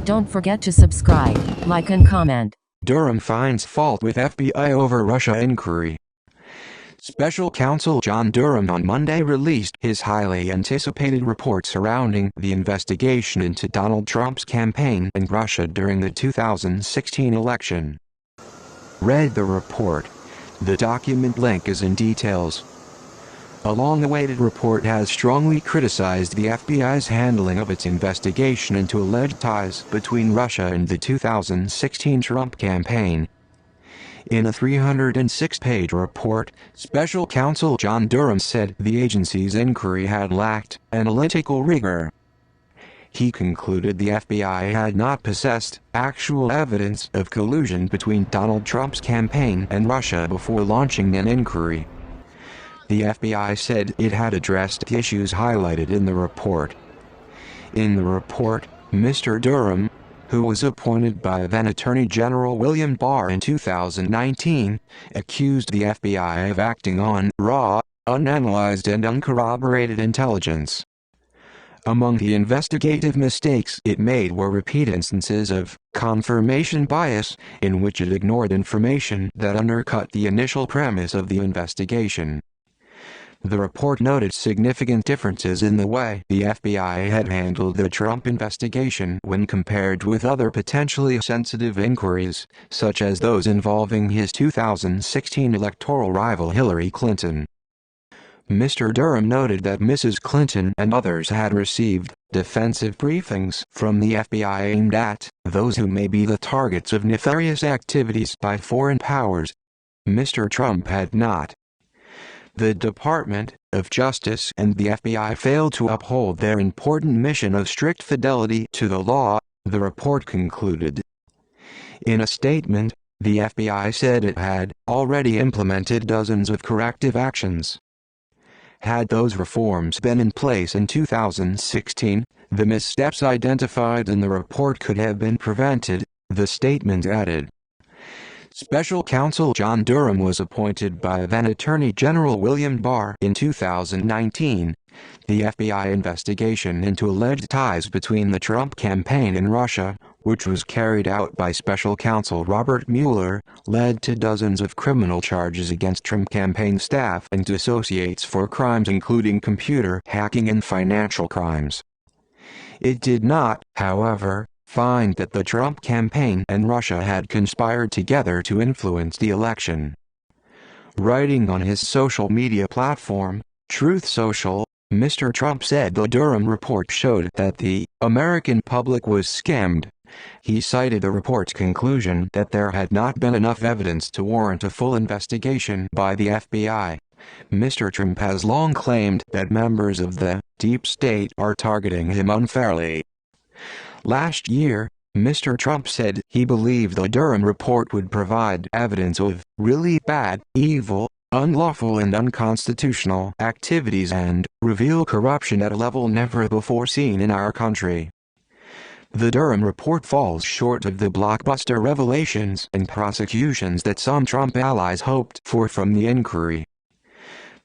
Don't forget to subscribe, like and comment. Durham finds fault with FBI over Russia inquiry. Special counsel John Durham on Monday released his highly anticipated report surrounding the investigation into Donald Trump's campaign and Russia during the 2016 election. Read the report. The document link is in details. A long-awaited report has strongly criticized the FBI's handling of its investigation into alleged ties between Russia and the 2016 Trump campaign. In a 306-page report, Special Counsel John Durham said the agency's inquiry had lacked analytical rigor. He concluded the FBI had not possessed actual evidence of collusion between Donald Trump's campaign and Russia before launching an inquiry. The FBI said it had addressed issues highlighted in the report. In the report, Mr. Durham, who was appointed by then Attorney General William Barr in 2019, accused the FBI of acting on raw, unanalyzed and uncorroborated intelligence. Among the investigative mistakes it made were repeat instances of confirmation bias, in which it ignored information that undercut the initial premise of the investigation. The report noted significant differences in the way the FBI had handled the Trump investigation when compared with other potentially sensitive inquiries, such as those involving his 2016 electoral rival Hillary Clinton. Mr. Durham noted that Mrs. Clinton and others had received defensive briefings from the FBI aimed at those who may be the targets of nefarious activities by foreign powers. Mr. Trump had not. The Department of Justice and the FBI failed to uphold their important mission of strict fidelity to the law, the report concluded. In a statement, the FBI said it had already implemented dozens of corrective actions. Had those reforms been in place in 2016, the missteps identified in the report could have been prevented, the statement added. Special counsel John Durham was appointed by then Attorney General William Barr in 2019. The FBI investigation into alleged ties between the Trump campaign and Russia, which was carried out by special counsel Robert Mueller, led to dozens of criminal charges against Trump campaign staff and associates for crimes including computer hacking and financial crimes. It did not, however, find that the Trump campaign and Russia had conspired together to influence the election. Writing on his social media platform, Truth Social, Mr. Trump said the Durham report showed that the American public was scammed. He cited the report's conclusion that there had not been enough evidence to warrant a full investigation by the FBI. Mr. Trump has long claimed that members of the deep state are targeting him unfairly. Last year, Mr. Trump said he believed the Durham report would provide evidence of really bad, evil, unlawful and unconstitutional activities and reveal corruption at a level never before seen in our country. The Durham report falls short of the blockbuster revelations and prosecutions that some Trump allies hoped for from the inquiry.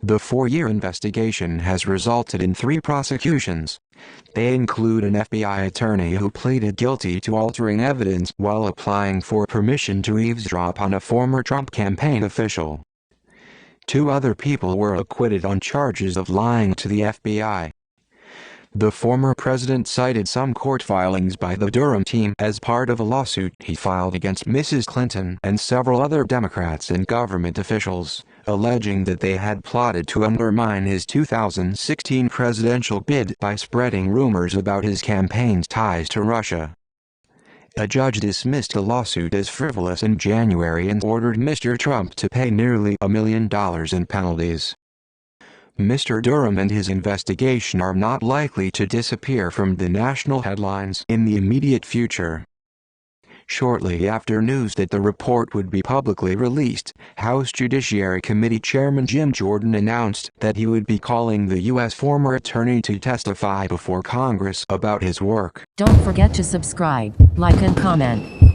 The 4-year investigation has resulted in 3 prosecutions. They include an FBI attorney who pleaded guilty to altering evidence while applying for permission to eavesdrop on a former Trump campaign official. 2 other people were acquitted on charges of lying to the FBI. The former president cited some court filings by the Durham team as part of a lawsuit he filed against Mrs. Clinton and several other Democrats and government officials, alleging that they had plotted to undermine his 2016 presidential bid by spreading rumors about his campaign's ties to Russia. A judge dismissed the lawsuit as frivolous in January and ordered Mr. Trump to pay nearly $1 million in penalties. Mr. Durham and his investigation are not likely to disappear from the national headlines in the immediate future. Shortly after news that the report would be publicly released, House Judiciary Committee Chairman Jim Jordan announced that he would be calling the U.S. former attorney to testify before Congress about his work. Don't forget to subscribe, like and comment.